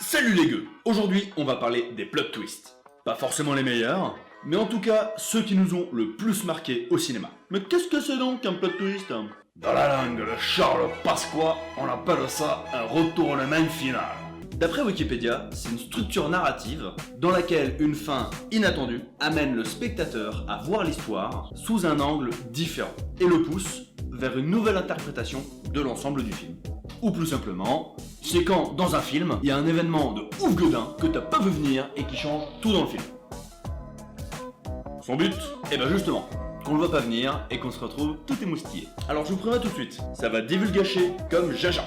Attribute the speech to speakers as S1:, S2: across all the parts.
S1: Salut les gueux. Aujourd'hui, on va parler des plot twists. Pas forcément les meilleurs, mais en tout cas, ceux qui nous ont le plus marqué au cinéma. Mais qu'est-ce que c'est donc un plot twist? Dans la langue de Charles Pasqua, on appelle ça un retournement final. D'après Wikipédia, c'est une structure narrative dans laquelle une fin inattendue amène le spectateur à voir l'histoire sous un angle différent et le pousse vers une nouvelle interprétation de l'ensemble du film. Ou plus simplement, c'est quand, dans un film, il y a un événement de ouf gueudin que t'as pas vu venir et qui change tout dans le film. Son but? Eh ben justement, qu'on le voit pas venir et qu'on se retrouve tout émoustillé. Alors je vous préviens tout de suite, ça va divulgacher comme jaja.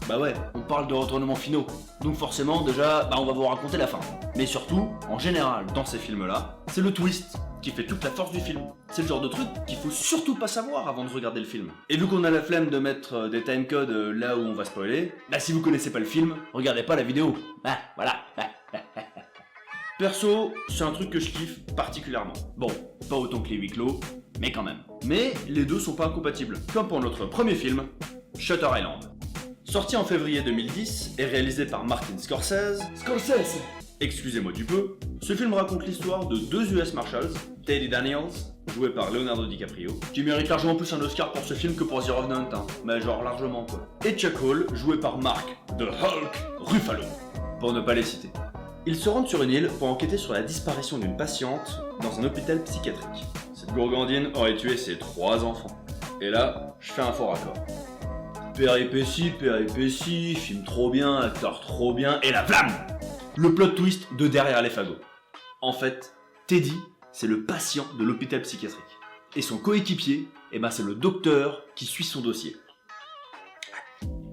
S1: Bah ouais, on parle de retournements finaux, donc forcément déjà, on va vous raconter la fin. Mais surtout, en général, dans ces films-là, c'est le twist qui fait toute la force du film. C'est le genre de truc qu'il faut surtout pas savoir avant de regarder le film. Et vu qu'on a la flemme de mettre des timecodes là où on va spoiler, si vous connaissez pas le film, regardez pas la vidéo. Voilà. Perso, c'est un truc que je kiffe particulièrement. Bon, pas autant que les huis clos, mais quand même. Mais les deux sont pas incompatibles, comme pour notre premier film, Shutter Island. Sorti en février 2010 et réalisé par Martin Scorsese, excusez-moi du peu, ce film raconte l'histoire de deux US Marshals, Teddy Daniels, joué par Leonardo DiCaprio, qui mérite largement plus un Oscar pour ce film que pour The Revenant, mais genre largement quoi. Et Chuck Hall, joué par Mark The Hulk Ruffalo, pour ne pas les citer. Ils se rendent sur une île pour enquêter sur la disparition d'une patiente dans un hôpital psychiatrique. Cette gourgandine aurait tué ses 3 enfants. Et là, je fais un fort raccord. Péripétie, film trop bien, acteur trop bien, et la flamme! Le plot twist de Derrière les fagots. En fait, Teddy, c'est le patient de l'hôpital psychiatrique. Et son coéquipier, c'est le docteur qui suit son dossier.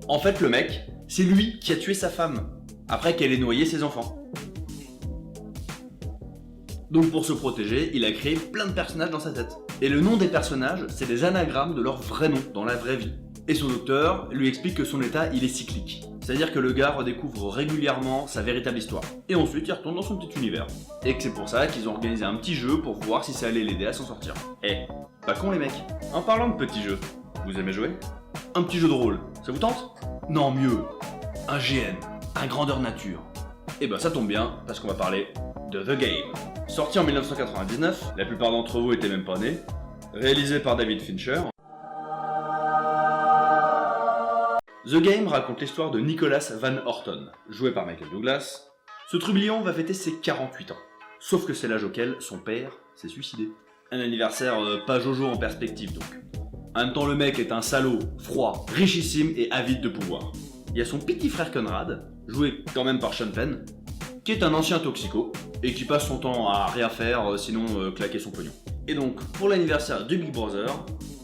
S1: En fait, le mec, c'est lui qui a tué sa femme, après qu'elle ait noyé ses enfants. Donc pour se protéger, il a créé plein de personnages dans sa tête. Et le nom des personnages, c'est des anagrammes de leur vrai nom dans la vraie vie. Et son docteur lui explique que son état, il est cyclique. C'est-à-dire que le gars redécouvre régulièrement sa véritable histoire. Et ensuite, il retourne dans son petit univers. Et que c'est pour ça qu'ils ont organisé un petit jeu pour voir si ça allait l'aider à s'en sortir. Pas con les mecs. En parlant de petits jeux, vous aimez jouer? Un petit jeu de rôle, ça vous tente? Non, mieux. Un GN, un grandeur nature. Ça tombe bien, parce qu'on va parler de The Game. Sorti en 1999, la plupart d'entre vous étaient même pas nés. Réalisé par David Fincher. The Game raconte l'histoire de Nicholas Van Horton, joué par Michael Douglas. Ce trublion va fêter ses 48 ans, sauf que c'est l'âge auquel son père s'est suicidé. Un anniversaire pas jojo en perspective donc. En même temps le mec est un salaud, froid, richissime et avide de pouvoir. Il y a son petit frère Conrad, joué quand même par Sean Penn, qui est un ancien toxico, et qui passe son temps à rien faire sinon claquer son pognon. Et donc, pour l'anniversaire du Big Brother,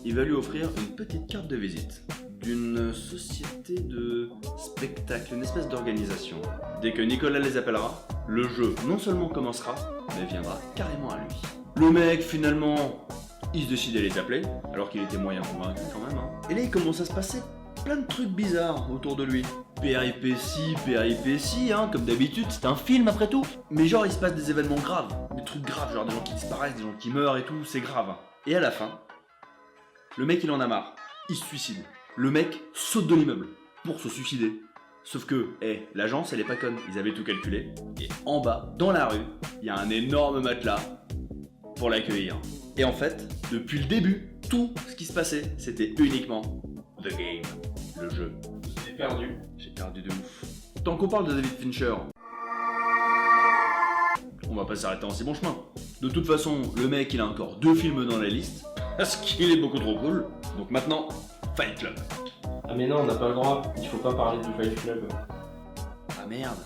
S1: il va lui offrir une petite carte de visite d'une société de spectacle, une espèce d'organisation. Dès que Nicolas les appellera, le jeu non seulement commencera, mais viendra carrément à lui. Le mec, finalement, il se décide à les appeler, alors qu'il était moyen convaincu quand même. Et là, il commence à se passer plein de trucs bizarres autour de lui. Péripétie, comme d'habitude, c'est un film après tout. Mais genre, il se passe des événements graves, des trucs graves, genre des gens qui disparaissent, des gens qui meurent et tout, c'est grave. Et à la fin, le mec il en a marre, il se suicide. Le mec saute de l'immeuble pour se suicider. Sauf que, l'agence elle est pas conne, ils avaient tout calculé. Et en bas, dans la rue, il y a un énorme matelas pour l'accueillir. Et en fait, depuis le début, tout ce qui se passait, c'était uniquement The Game, le jeu. J'ai perdu de ouf. Tant qu'on parle de David Fincher, on va pas s'arrêter en si bon chemin. De toute façon, le mec il a encore 2 films dans la liste, parce qu'il est beaucoup trop cool. Donc maintenant, Fight Club.
S2: Ah mais non, on n'a pas le droit, il faut pas parler du Fight Club.
S1: Ah merde.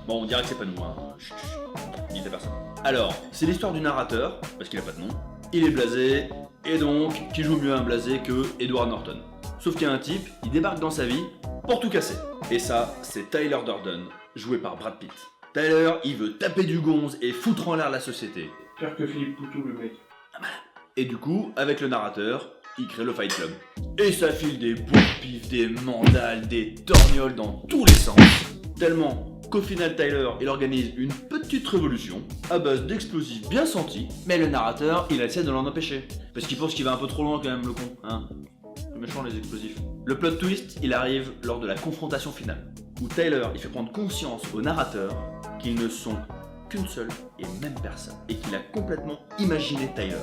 S1: Bon, on dirait que c'est pas nous, Chut, dites à personne. Alors, c'est l'histoire du narrateur, parce qu'il a pas de nom. Il est blasé, et donc, qui joue mieux un blasé que Edward Norton. Sauf qu'il y a un type, il débarque dans sa vie pour tout casser. Et ça, c'est Tyler Durden, joué par Brad Pitt. Tyler, il veut taper du gonze et foutre en l'air la société.
S2: Pire que Philippe Poutou, le mec.
S1: Et du coup, avec le narrateur, il crée le Fight Club. Et ça file des boules-pifs, des mandales, des torgnoles dans tous les sens. Tellement qu'au final, Tyler, il organise une petite révolution à base d'explosifs bien sentis. Mais le narrateur, il essaie de l'en empêcher. Parce qu'il pense qu'il va un peu trop loin quand même, le con, C'est méchant les explosifs. Le plot twist, il arrive lors de la confrontation finale. où Tyler il fait prendre conscience au narrateur qu'ils ne sont qu'une seule et même personne, et qu'il a complètement imaginé Tyler.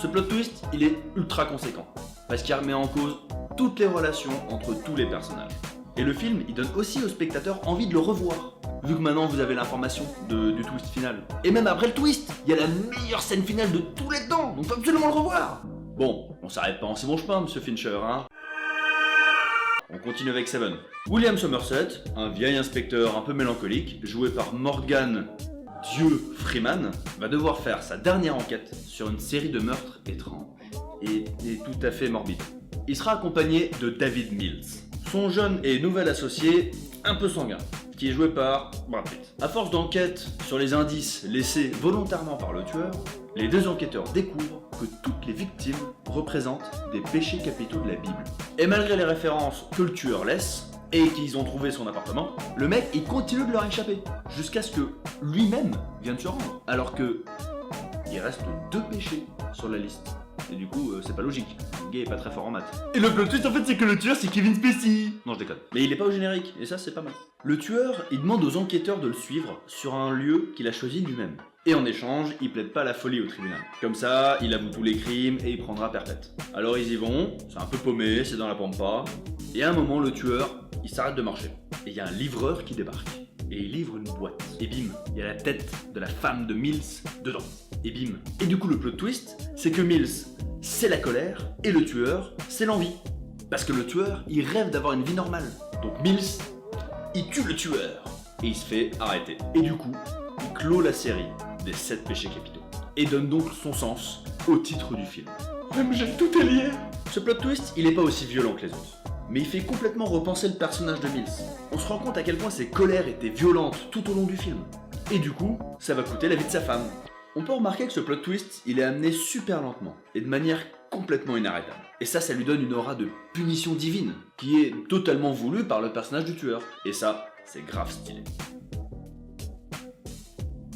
S1: Ce plot twist, il est ultra conséquent, parce qu'il remet en cause toutes les relations entre tous les personnages. Et le film, il donne aussi au spectateur envie de le revoir, vu que maintenant vous avez l'information du twist final. Et même après le twist, il y a la meilleure scène finale de tous les temps, donc faut absolument le revoir. Bon, on s'arrête pas en si bon chemin, monsieur Fincher, hein. On continue avec Seven. William Somerset, un vieil inspecteur un peu mélancolique, joué par Morgan Dieu Freeman, va devoir faire sa dernière enquête sur une série de meurtres étranges et tout à fait morbides. Il sera accompagné de David Mills, son jeune et nouvel associé un peu sanguin, qui est joué par Brad Pitt. À force d'enquête sur les indices laissés volontairement par le tueur, les deux enquêteurs découvrent que toutes les victimes représentent des péchés capitaux de la Bible. Et malgré les références que le tueur laisse, et qu'ils ont trouvé son appartement, le mec il continue de leur échapper, jusqu'à ce que lui-même vienne se rendre, alors que il reste 2 péchés sur la liste. Et du coup, c'est pas logique. Le gars est pas très fort en maths. Et le plot twist, en fait, c'est que le tueur, c'est Kevin Spacey. Non, je déconne. Mais il est pas au générique, et ça, c'est pas mal. Le tueur, il demande aux enquêteurs de le suivre sur un lieu qu'il a choisi lui-même. Et en échange, il plaide pas la folie au tribunal. Comme ça, il avoue tous les crimes et il prendra perpète. Alors ils y vont, c'est un peu paumé, c'est dans la pampa. Et à un moment, le tueur, il s'arrête de marcher. Et il y a un livreur qui débarque. Et il livre une boîte. Et bim, il y a la tête de la femme de Mills dedans. Et bim. Et du coup, le plot twist, c'est que Mills, c'est la colère, et le tueur, c'est l'envie. Parce que le tueur, il rêve d'avoir une vie normale. Donc Mills, il tue le tueur. Et il se fait arrêter. Et du coup, il clôt la série des 7 péchés capitaux. Et donne donc son sens au titre du film. MJ, tout est lié. Ce plot twist, il est pas aussi violent que les autres. Mais il fait complètement repenser le personnage de Mills. On se rend compte à quel point ses colères étaient violentes tout au long du film. Et du coup, ça va coûter la vie de sa femme. On peut remarquer que ce plot twist, il est amené super lentement, et de manière complètement inarrêtable. Et ça lui donne une aura de punition divine, qui est totalement voulue par le personnage du tueur. Et ça, c'est grave stylé.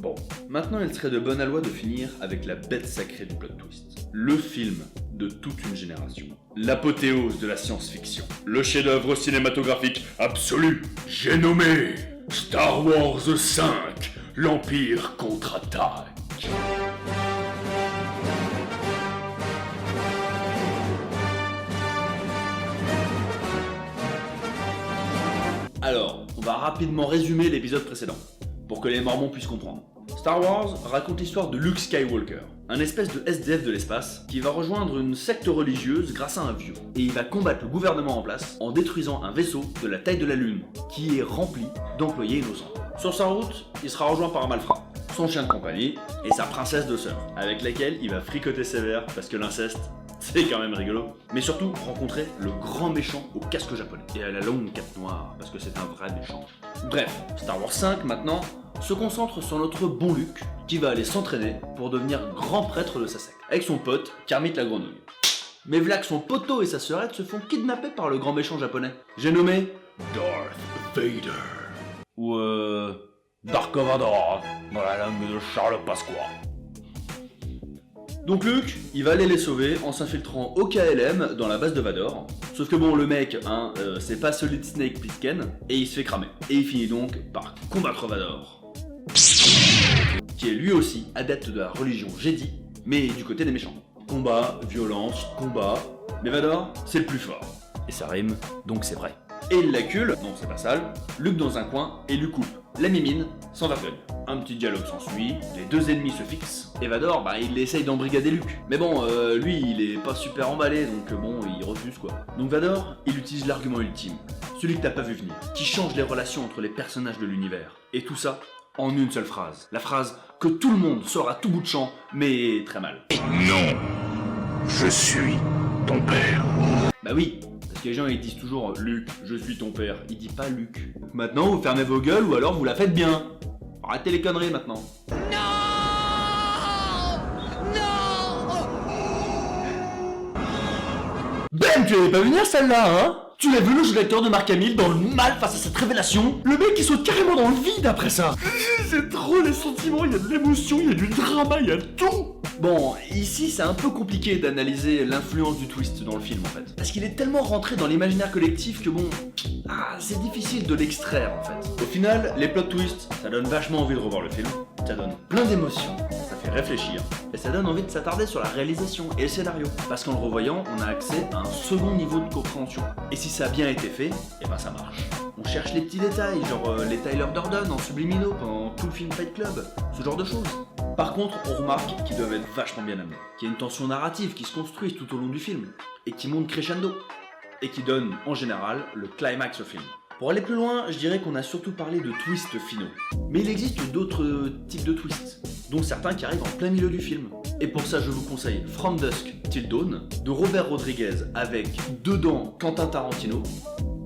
S1: Bon, maintenant il serait de bonne loi de finir avec la bête sacrée du plot twist. Le film de toute une génération. L'apothéose de la science-fiction. Le chef-d'œuvre cinématographique absolu. J'ai nommé Star Wars 5, l'Empire contre-attaque. Alors, on va rapidement résumer l'épisode précédent, pour que les Mormons puissent comprendre. Star Wars raconte l'histoire de Luke Skywalker, un espèce de SDF de l'espace qui va rejoindre une secte religieuse grâce à un vieux. Et il va combattre le gouvernement en place en détruisant un vaisseau de la taille de la Lune, qui est rempli d'employés innocents. Sur sa route, il sera rejoint par un malfrat, son chien de compagnie et sa princesse de sœur, avec laquelle il va fricoter sévère parce que l'inceste, c'est quand même rigolo. Mais surtout, rencontrer le grand méchant au casque japonais. Et à la longue cape noire, parce que c'est un vrai méchant. Bref, Star Wars 5 maintenant se concentre sur notre bon Luke, qui va aller s'entraîner pour devenir grand prêtre de sa secte, avec son pote, Kermit la grenouille. Mais v'là que son poteau et sa sœurette se font kidnapper par le grand méchant japonais. J'ai nommé Darth Vader. Ou Dark Vador, dans la langue de Charles Pasqua. Donc Luke, il va aller les sauver en s'infiltrant au KLM dans la base de Vador. Sauf que bon, le mec, c'est pas Solid Snake Plissken, et il se fait cramer. Et il finit donc par combattre Vador, qui est lui aussi adepte de la religion Jedi, mais du côté des méchants. Combat, violence, combat, mais Vador, c'est le plus fort. Et ça rime, donc c'est vrai. Et il l'accule, non c'est pas sale, Luke dans un coin et lui coupe la mimine sans vergogne. Un petit dialogue s'ensuit, les deux ennemis se fixent, et Vador, il essaye d'embrigader Luke. Mais bon, lui il est pas super emballé, donc bon, il refuse quoi. Donc Vador, il utilise l'argument ultime, celui que t'as pas vu venir, qui change les relations entre les personnages de l'univers. Et tout ça en une seule phrase. La phrase que tout le monde sort à tout bout de champ, mais très mal.
S3: Non, je suis ton père.
S1: Bah oui, parce que les gens ils disent toujours Luke, je suis ton père. Il dit pas Luke. Maintenant vous fermez vos gueules ou alors vous la faites bien. Arrêtez les conneries maintenant.
S3: Non, non.
S1: Ben, tu l'avais pas venir celle-là, hein? Tu l'as vu le jeu d'acteur de Mark Hamill dans le mal face à cette révélation? Le mec il saute carrément dans le vide après ça. C'est trop les sentiments, il y a de l'émotion, il y a du drama, il y a tout. Bon, ici c'est un peu compliqué d'analyser l'influence du twist dans le film en fait. Parce qu'il est tellement rentré dans l'imaginaire collectif que bon... c'est difficile de l'extraire en fait. Au final, les plot twists, ça donne vachement envie de revoir le film. Ça donne plein d'émotions, ça fait réfléchir. Et ça donne envie de s'attarder sur la réalisation et le scénario. Parce qu'en le revoyant, on a accès à un second niveau de compréhension. Et si ça a bien été fait, et ben ça marche. On cherche les petits détails, genre les Tyler Durden en subliminaux pendant tout le film Fight Club, ce genre de choses. Par contre, on remarque qu'ils doivent être vachement bien amenés, qu'il y a une tension narrative qui se construise tout au long du film, et qui monte crescendo, et qui donne, en général, le climax au film. Pour aller plus loin, je dirais qu'on a surtout parlé de twists finaux. Mais il existe d'autres types de twists, dont certains qui arrivent en plein milieu du film. Et pour ça, je vous conseille From Dusk Till Dawn, de Robert Rodriguez, avec dedans Quentin Tarantino,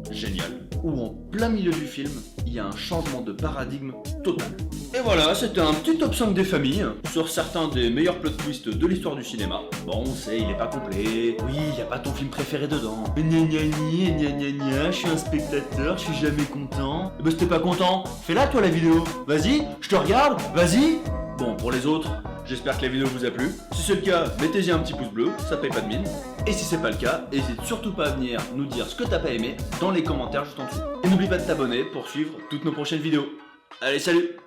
S1: génial, où en plein milieu du film, il y a un changement de paradigme total. Et voilà, c'était un petit top 5 des familles, sur certains des meilleurs plot twists de l'histoire du cinéma. Bon, on sait, il est pas complet, oui, il y a pas ton film préféré dedans. Gna gna gna gna gna gna, je suis un spectateur, je suis jamais content. Et bah si t'es pas content, fais-la toi la vidéo. Vas-y, je te regarde, vas-y. Bon, pour les autres, j'espère que la vidéo vous a plu. Si c'est le cas, mettez-y un petit pouce bleu, ça paye pas de mine. Et si c'est pas le cas, n'hésite surtout pas à venir nous dire ce que t'as pas aimé dans les commentaires juste en dessous. Et n'oublie pas de t'abonner pour suivre toutes nos prochaines vidéos. Allez, salut!